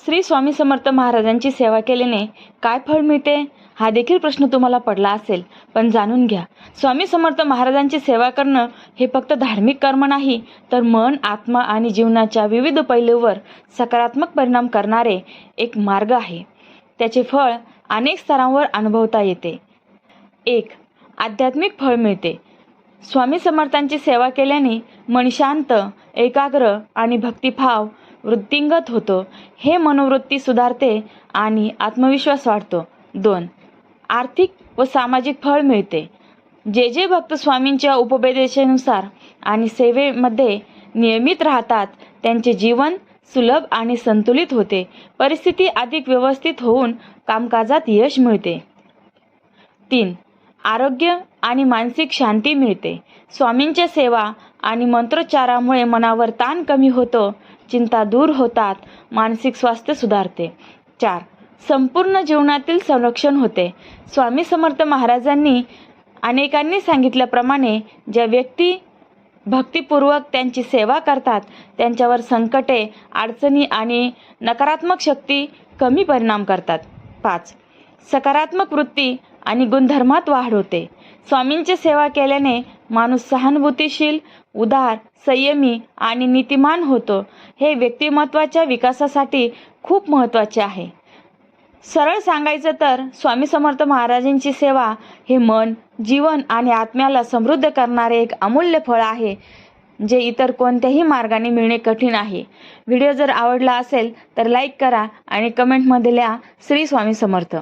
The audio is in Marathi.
श्री स्वामी समर्थ महाराजांची सेवा केल्याने काय फळ मिळते हा देखील प्रश्न तुम्हाला पडला असेल, पण जाणून घ्या. स्वामी समर्थ महाराजांची सेवा करणं हे फक्त धार्मिक कर्म नाही, तर मन, आत्मा आणि जीवनाच्या विविध पैलूंवर सकारात्मक परिणाम करणारे एक मार्ग आहे. त्याचे फळ अनेक स्तरांवर अनुभवता येते. 1. आध्यात्मिक फळ मिळते. स्वामी समर्थांची सेवा केल्याने मन शांत, एकाग्र आणि भक्तिभाव वृद्धिंगत होतो. हे मनोवृत्ती सुधारते आणि आत्मविश्वास वाढतो. 2. आर्थिक व सामाजिक फळ मिळते. जे भक्त स्वामींच्या उपदेशानुसार आणि सेवेमध्ये नियमित राहतात त्यांचे जीवन सुलभ आणि संतुलित होते. परिस्थिती अधिक व्यवस्थित होऊन कामकाजात यश मिळते. 3. आरोग्य आणि मानसिक शांती मिळते. स्वामींच्या सेवा आणि मंत्रोच्चारामुळे मनावर ताण कमी होतो, चिंता दूर होतात, मानसिक स्वास्थ्य सुधारते. 4. संपूर्ण जीवनातील संरक्षण होते. स्वामी समर्थ महाराजांनी अनेकांनी सांगितल्याप्रमाणे ज्या व्यक्ती भक्तिपूर्वक त्यांची सेवा करतात त्यांच्यावर संकटे, अडचणी आणि नकारात्मक शक्ती कमी परिणाम करतात. 5. सकारात्मक वृत्ती आणि गुणधर्मात वाढ होते. स्वामींची सेवा केल्याने माणूस सहानुभूतीशील, उदार, संयमी आणि नीतिमान होतो. हे व्यक्तिमत्वाच्या विकासासाठी खूप महत्त्वाचे आहे. सरळ सांगायचं तर स्वामी समर्थ महाराजांची सेवा हे मन, जीवन आणि आत्म्याला समृद्ध करणारे एक अमूल्य फळ आहे, जे इतर कोणत्याही मार्गाने मिळणे कठीण आहे. व्हिडिओ जर आवडला असेल तर लाईक करा आणि कमेंटमध्ये लिहा श्री स्वामी समर्थ.